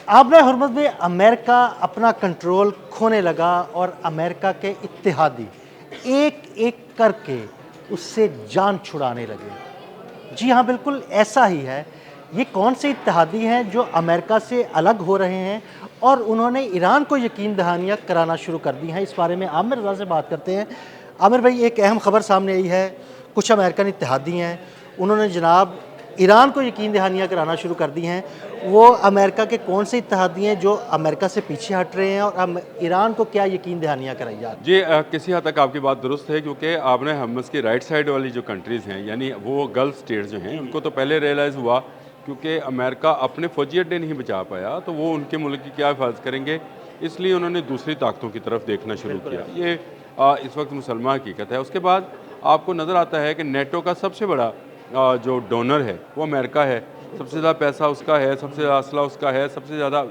आपने हुर्मुज़ में अमेरिका अपना कंट्रोल खोने लगा और अमेरिका के इत्तेहादी एक एक करके उससे जान छुड़ाने लगे। जी हाँ, बिल्कुल ऐसा ही है। ये कौन से इत्तेहादी हैं जो अमेरिका से अलग हो रहे हैं और उन्होंने ईरान को यकीन दहानियाँ कराना शुरू कर दी हैं? इस बारे में आमिर रज़ा से बात करते हैं। आमिर भाई, एक अहम खबर सामने आई है, कुछ अमेरिकन इत्तेहादी हैं, उन्होंने जनाब ईरान को यकीन दहानियाँ कराना शुरू कर दी हैं। वो अमेरिका के कौन से इत्तेहादी हैं जो अमेरिका से पीछे हट रहे हैं और ईरान को क्या यकीन दहानियाँ कराई जा रही हैं? जी किसी हद तक आपकी बात दुरुस्त है क्योंकि आपने हमस की राइट साइड वाली जो कंट्रीज़ हैं यानी वो गल्फ स्टेट्स जो हैं उनको तो पहले रियलाइज़ हुआ क्योंकि अमेरिका अपने फौजी अड्डे नहीं बचा पाया तो वो उनके मुल्क की क्या हिफाजत करेंगे, इसलिए उन्होंने दूसरी ताकतों की तरफ देखना शुरू किया। ये इस वक्त मुसलमान हकीकत है। उसके बाद आपको नज़र आता है कि नेटो का सबसे बड़ा जो डोनर है वो अमेरिका है। सबसे ज़्यादा पैसा उसका है, सबसे ज़्यादा असला उसका है, सबसे ज़्यादा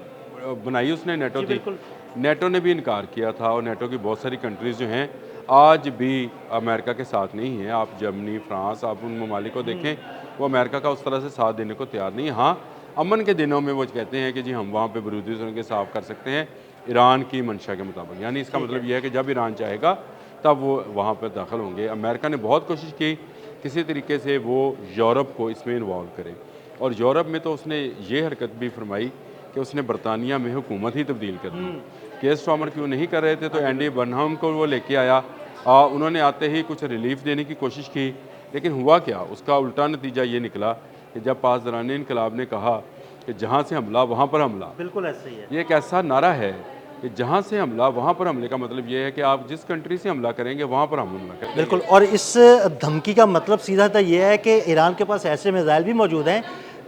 बनाई उसने नेटो जी, थी। बिल्कुल। नेटो ने भी इनकार किया था और नेटो की बहुत सारी कंट्रीज़ जो हैं आज भी अमेरिका के साथ नहीं हैं। आप जर्मनी, फ्रांस, आप उन ममालिक को देखें, वो अमेरिका का उस तरह से साथ देने को तैयार नहीं है। हाँ, अमन के दिनों में वो कहते हैं कि जी हम वहाँ पे बारूदी सुरंगें साफ़ कर सकते हैं ईरान की मंशा के मुताबिक। यानी इसका ठीक मतलब है। ये है कि जब ईरान चाहेगा तब वो वहाँ पर दाखिल होंगे। अमेरिका ने बहुत कोशिश की किसी तरीके से वो यूरोप को इसमें इन्वॉल्व करे और यूरोप में तो उसने ये हरकत भी फरमाई कि उसने बरतानिया में हुकूमत ही तब्दील कर दी। केस स्टार्मर क्यों नहीं कर रहे थे तो एंडी बर्नहाम को वो लेके आया। उन्होंने आते ही कुछ रिलीफ देने की कोशिश की, लेकिन हुआ क्या, उसका उल्टा नतीजा ये निकला कि जब पासदारान इनकलाब ने कहा कि जहाँ से हमला वहाँ पर हमला, बिल्कुल ऐसे ही है। ये एक ऐसा नारा है कि जहाँ से हमला वहाँ पर हमले का मतलब ये है कि आप जिस कंट्री से हमला करेंगे वहाँ पर हम हमला करेंगे। बिल्कुल, और इस धमकी का मतलब सीधा-सा ये है कि ईरान के पास ऐसे मिसाइल भी मौजूद हैं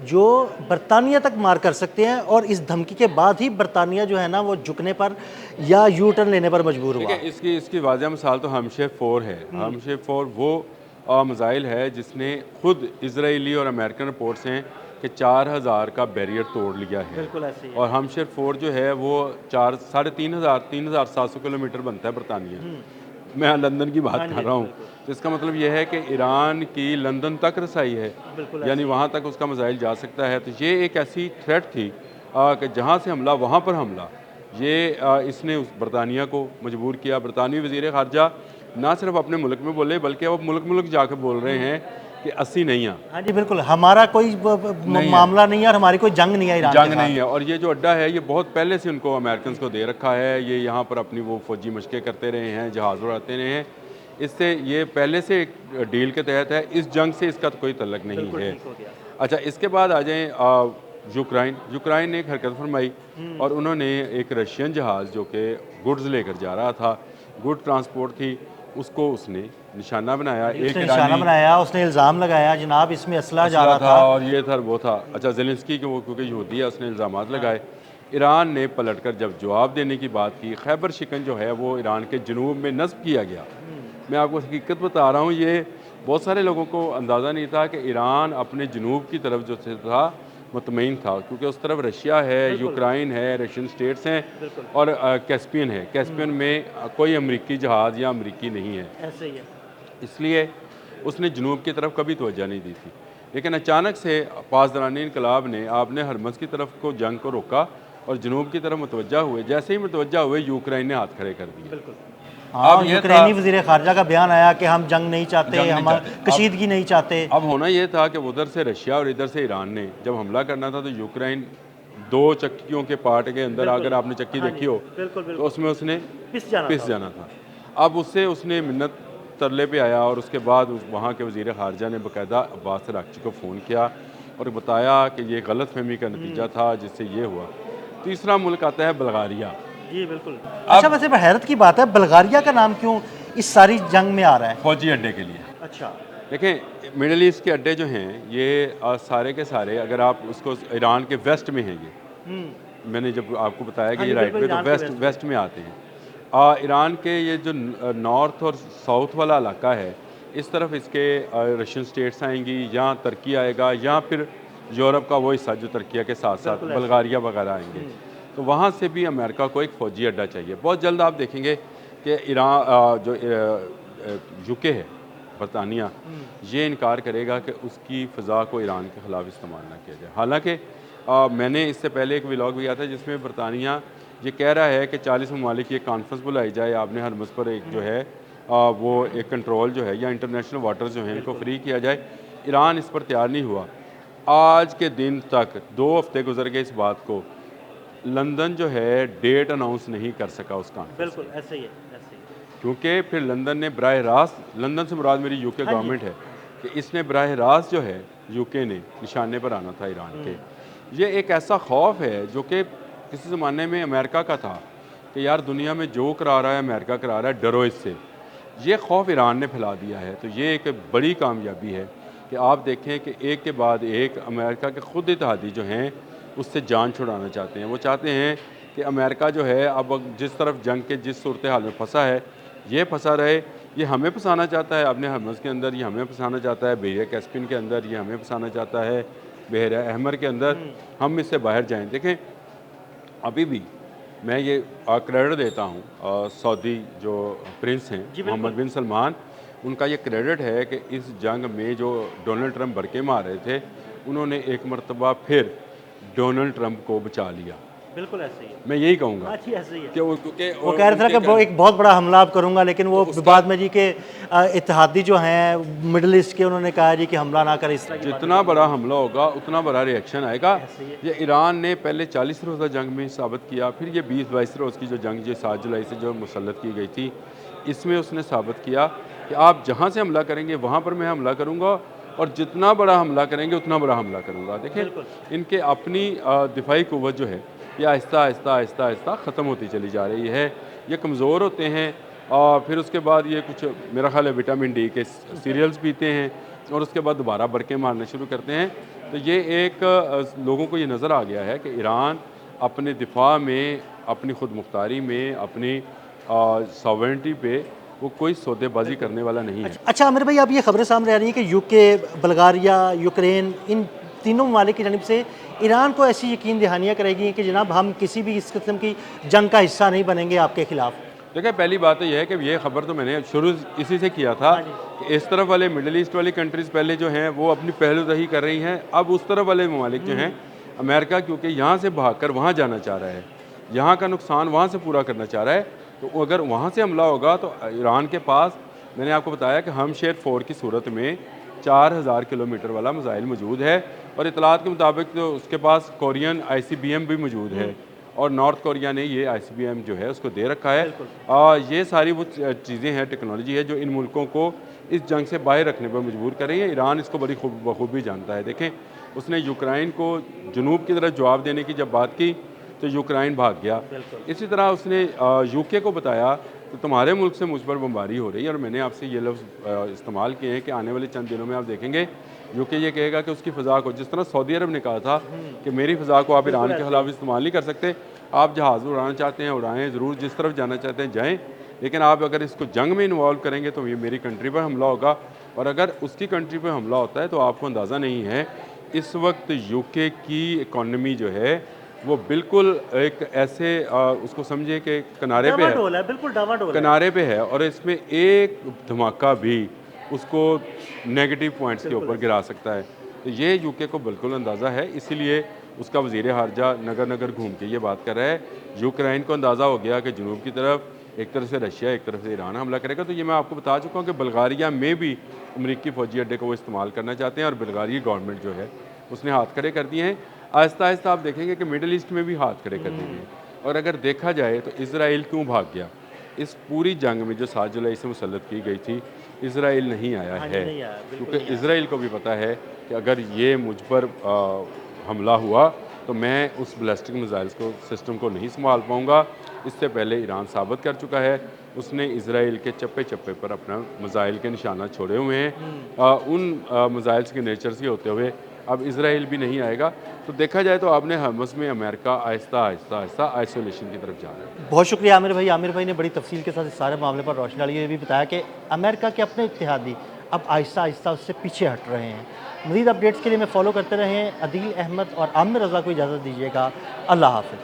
जो बरतानिया तक मार कर सकते हैं और इस धमकी के बाद ही बरतानिया जो है ना वो झुकने पर या यू टर्न लेने पर मजबूर देखिए हुआ। इसकी इसकी वाज़ह मिसाल तो हमशेर 4 है। हमशेर 4 वो मिसाइल है जिसने खुद इजरायली और अमेरिकन रिपोर्ट्स हैं कि 4000 का बैरियर तोड़ लिया है। बिल्कुल ऐसे ही है। और हमशेर 4 जो है वो 4 साढ़े 3700 किलोमीटर बनता है बरतानिया। मैं लंदन की बात हाँ कर जी, रहा हूँ। बिल्कुल। तो इसका मतलब ये है कि ईरान की लंदन तक रसाई है, बिल्कुल यानी ऐसे ही है। वहाँ तक उसका मिसाइल जा सकता है। तो ये एक ऐसी थ्रेट थी कि जहाँ से हमला वहाँ पर हमला। ये इसने उस बरतानिया को मजबूर किया। बरतानवी वज़ीर ख़ारजा ना सिर्फ अपने मुल्क में बोले बल्कि अब मुल्क मुल्क जाकर बोल रहे हैं कि 80 नहीं आ हाँ जी, बिल्कुल, हमारा कोई नहीं है, मामला नहीं है और हमारी कोई जंग नहीं है ईरान के जंग साथ। नहीं है। और ये जो अड्डा है ये बहुत पहले से उनको अमेरिकन को दे रखा है। ये यहाँ पर अपनी वो फौजी मशक़ें करते रहे हैं, जहाज़ उड़ाते रहे हैं। इससे ये पहले से एक डील के तहत है। इस जंग से इसका तो कोई तल्लक नहीं बिल्कुल है। ठीक हो गया। अच्छा, इसके बाद आ जाएँ यूक्रेन। यूक्रेन ने एक हरकत फरमाई और उन्होंने एक रशियन जहाज़ जो कि गुड्स लेकर जा रहा था, गुड ट्रांसपोर्ट थी, उसको उसने निशाना बनाया। एक उसने निशाना ईरानी बनाया, उसने इल्ज़ाम लगाया जनाब इसमें असला जा असला रहा था था। और ये था वो था। अच्छा, ज़ेलेंस्की के वो क्योंकि यहूदी है उसने इल्ज़ामात लगाए। ईरान ने पलटकर जब जवाब देने की बात की, खैबर शिकन जो है वो ईरान के जनूब में नस्ब किया गया। मैं आपको हकीकत बता रहा हूँ, ये बहुत सारे लोगों को अंदाज़ा नहीं था कि ईरान अपने जनूब की तरफ जो से था मुतमईन था क्योंकि उस तरफ रशिया है, बिल्कुल, यूक्रेन है, रशियन स्टेट्स हैं बिल्कुल, और कैस्पियन है। कैस्पियन में कोई अमरीकी जहाज़ या अमरीकी नहीं है, ऐसे ही है। इसलिए उसने जनूब की तरफ कभी तवज्जो नहीं दी थी। लेकिन अचानक से पासदारान इनकलाब ने आपने हरमज़ की तरफ को जंग को रोका और जनूब की तरफ मुतवज्जा हुए। जैसे ही मुतवज्जा हुए यूक्रेन ने हाथ खड़े कर दिए। बिल्कुल। हाँ, अब ये था, यूक्रेनी वज़ीर ख़ारजा का बयान आया कि हम जंग नहीं चाहते, जंग नहीं हम चाहते। कशीदगी नहीं चाहते। अब होना ये था कि उधर से रशिया और इधर से ईरान ने जब हमला करना था तो यूक्रेन दो चक्कियों के पार्ट के अंदर, बिल्कुल। अगर आपने चक्की हाँ जी, देखी हो बिल्कुल, तो बिल्कुल। उसमें उसने पिस जाना था। जाना था। अब उससे उसने मिन्नत तरले पे आया और उसके बाद उस वहाँ के वज़ीर ख़ारजा ने बाकायदा अब्बास अराग़ची को फ़ोन किया और बताया कि ये गलतफ़हमी का नतीजा था जिससे ये हुआ। तीसरा मुल्क आता है बुल्गारिया। जी, बिल्कुल। अच्छा, अब वैसे हैरत की बात है, बुल्गारिया का नाम क्यों इस सारी जंग में आ रहा है? फ़ौजी अड्डे के लिए अच्छा। देखें, मिडल ईस्ट के अड्डे जो हैं ये सारे के सारे, अगर आप उसको ईरान के वेस्ट में हैं ये, मैंने जब आपको बताया हाँ कि ये जी, राइट बिल्कुल पे तो ईरान के वेस्ट वेस्ट में। वेस्ट में आते हैं। ईरान के ये जो नॉर्थ और साउथ वाला इलाका है, इस तरफ इसके रशियन स्टेट्स आएंगी, यहाँ तुर्की आएगा, या फिर यूरोप का वो हिस्सा जो तुर्किया के साथ साथ बिल्कुल ऐसे। बल्गारिया वगैरह आएंगे। तो वहाँ से भी अमेरिका को एक फ़ौजी अड्डा चाहिए। बहुत जल्द आप देखेंगे कि ईरान जो यूके है, बरतानिया, ये इनकार करेगा कि उसकी फ़ज़ा को ईरान के ख़िलाफ़ इस्तेमाल ना किया जाए। हालांकि मैंने इससे पहले एक व्लॉग भी किया था जिसमें बरतानिया ये कह रहा है कि 40 ममालिक की एक कॉन्फ्रेंस बुलाई जाए, आपने हरमज़ पर एक जो है वो एक कंट्रोल जो है या इंटरनेशनल वाटर जो है इनको फ्री किया जाए। ईरान इस पर तैयार नहीं हुआ। आज के दिन तक 2 हफ्ते गुजर गए इस बात को, लंदन जो है डेट अनाउंस नहीं कर सका उस कॉन्फ्रेंस, बिल्कुल ऐसे ही है, ऐसे ही है। क्योंकि फिर लंदन ने बराह रास्त, लंदन से मुराद मेरी यूके हाँ जी। गवर्नमेंट है, कि इसने बराह रास्त जो है यूके ने निशाने पर आना था ईरान के। ये एक ऐसा खौफ है जो कि किसी ज़माने में अमेरिका का था कि यार दुनिया में जो करा रहा है अमेरिका करा रहा है, डरो इससे। ये खौफ ईरान ने फैला दिया है। तो ये एक बड़ी कामयाबी है कि आप देखें कि एक के बाद एक अमेरिका के ख़ुद इत्तेहादी जो हैं उससे जान छुड़ाना चाहते हैं। वो चाहते हैं कि अमेरिका जो है अब जिस तरफ जंग के जिस सूरत हाल में फंसा है ये फंसा रहे। ये हमें फंसाना चाहता है अपने हरमज़ के अंदर, ये हमें फंसाना चाहता है बहरिया कैस्पियन के अंदर, ये हमें फंसाना चाहता है बहरिया अहमर के अंदर, हम इससे बाहर जाएं। देखें अभी भी मैं ये क्रेडिट देता हूँ सऊदी जो प्रिंस हैं मोहम्मद बिन सलमान, उनका ये क्रेडिट है कि इस जंग में जो डोनाल्ड ट्रंप बरके मार रहे थे उन्होंने एक मरतबा फिर डोनाल्ड ट्रंप को बचा लिया। बिल्कुल ऐसे ही है। मैं यही कहूँगा हाँ जी, ऐसे ही है। कि क्योंकि वो कह रहे थे ना कि वो एक बहुत बड़ा हमला आप करूंगा, लेकिन वो बाद में जी के इत्तेहादी जो हैं मिडल ईस्ट के, उन्होंने कहा जी कि हमला ना करें, इस तरह की जितना बड़ा हमला होगा उतना बड़ा रिएक्शन आएगा। ऐसे ही है। ये ईरान ने पहले 40 रोज़ा जंग में साबित किया, फिर ये 20-22 रोज़ की जो जंग जो 7 जुलाई से जो मुसल्लत की गई थी, इसमें उसने साबित किया कि आप जहाँ से हमला करेंगे वहाँ पर मैं हमला करूँगा, और जितना बड़ा हमला करेंगे उतना बड़ा हमला करूँगा। देखिए इनके अपनी दिफाई क़ुव्वत जो है ये आहिस्ता आहिस्ता आहिस्ता आहिस्ता ख़त्म होती चली जा रही है। ये कमज़ोर होते हैं और फिर उसके बाद ये कुछ मेरा ख़्याल है विटामिन डी के सीरियल्स पीते हैं और उसके बाद दोबारा बरके मारने शुरू करते हैं। तो ये एक लोगों को ये नज़र आ गया है कि ईरान अपने दिफा में, अपनी खुद मुख्तारी में, अपनी सॉवरेनिटी पे वो कोई सौदेबाजी करने वाला नहीं है। अच्छा आमिर भाई, अब ये खबरें सामने आ रही हैं कि यूके, बुल्गारिया, यूक्रेन, इन तीनों ममालिक की जानिब से ईरान को ऐसी यकीन दहानियाँ करेगी कि जनाब हम किसी भी इस किस्म की जंग का हिस्सा नहीं बनेंगे आपके खिलाफ। देखिए पहली बात तो यह है कि ये खबर तो मैंने शुरू इसी से किया था कि इस तरफ वाले मिडिल ईस्ट वाली कंट्रीज़ पहले जो हैं वो अपनी पहलूदही कर रही हैं। अब उस तरफ वाले ममालिक जो हैं, अमेरिका क्योंकि यहाँ से भागकर वहाँ जाना चाह रहा है, यहाँ का नुकसान वहाँ से पूरा करना चाह रहा है, तो अगर वहाँ से हमला होगा तो ईरान के पास, मैंने आपको बताया कि हमशेर 4 की सूरत में 4000 किलोमीटर वाला मिसाइल मौजूद है, और इतलात के मुताबिक तो उसके पास कोरियन ICBM भी मौजूद है, और नॉर्थ कोरिया ने ये ICBM जो है उसको दे रखा है। ये सारी वो चीज़ें हैं, टेक्नोलॉजी है जो इन मुल्कों को इस जंग से बाहर रखने पर मजबूर कर रही है। ईरान इसको बड़ी बखूबी जानता है। देखें उसने यूक्रेन को जुनूब की तरफ जवाब देने की जब बात की तो यूक्रेन भाग गया। इसी तरह उसने यूके को बताया तो तुम्हारे मुल्क से मुझ पर बमबारी हो रही है, और मैंने आपसे ये लफ्ज़ इस्तेमाल किए हैं कि आने वाले चंद दिनों में आप देखेंगे यूके ये कहेगा कि उसकी फ़ज़ा को, जिस तरह सऊदी अरब ने कहा था कि मेरी फ़ज़ा को आप ईरान के ख़िलाफ़ इस्तेमाल नहीं कर सकते, आप जहाज़ उड़ाना चाहते हैं उड़ाएँ, ज़रूर जिस तरफ जाना चाहते हैं जाएँ, लेकिन आप अगर इसको जंग में इन्वॉल्व करेंगे तो ये मेरी कंट्री पर हमला होगा, और अगर उसकी कंट्री पर हमला होता है तो आपको अंदाज़ा नहीं है इस वक्त यूके की इकॉनमी जो है वो बिल्कुल एक ऐसे उसको समझे कि किनारे पे है, बिल्कुल डावाडोल किनारे पे है, और इसमें एक धमाका भी उसको नेगेटिव पॉइंट्स के ऊपर गिरा सकता है। तो ये यूके को बिल्कुल अंदाज़ा है, इसीलिए उसका वज़ीर ख़ारजा नगर नगर घूम के ये बात कर रहा है। यूक्रेन को अंदाज़ा हो गया कि जनूब की तरफ एक तरफ से रशिया, एक तरफ से ईरान हमला करेगा। तो ये मैं आपको बता चुका हूँ कि बुल्गारिया में भी अमरीकी फ़ौजी अड्डे को वो इस्तेमाल करना चाहते हैं, और बुल्गारिया गवर्नमेंट जो है उसने हाथ खड़े कर दिए हैं। आहिस्ता आहिस्ता आप देखेंगे कि मिडिल ईस्ट में भी हाथ खड़े कर देंगे। और अगर देखा जाए तो इसराइल क्यों भाग गया इस पूरी जंग में जो 7 जुलाई से मुसल्लत की गई थी, इसराइल नहीं आया है, क्योंकि इसराइल को भी पता है कि अगर ये मुझ पर हमला हुआ तो मैं उस बैलिस्टिक मिसाइल्स को सिस्टम को नहीं संभाल पाऊँगा। इससे पहले ईरान साबित कर चुका है, उसने इसराइल के चप्पे चप्पे पर अपना मिसाइल के निशाना छोड़े हुए हैं। उन मिसाइल्स के नेचर से होते हुए अब इसराइल भी नहीं आएगा। तो देखा जाए तो आपने हरमज़ में अमेरिका आहिस्ता आहिस्ता आहिस्ता आइसोलेशन की तरफ जा रहा है। बहुत शुक्रिया आमिर भाई। आमिर भाई ने बड़ी तफसील के साथ इस सारे मामले पर रोशनी डाली। ये भी बताया कि अमेरिका के अपने इत्तेहादी अब आहिस्ता आहिस्ता उससे पीछे हट रहे हैं। मज़ीद अपडेट्स के लिए मैं फॉलो करते रहें। अदील अहमद और आमिर रज़ा को इजाज़त दीजिएगा। अल्लाह हाफ़िज़।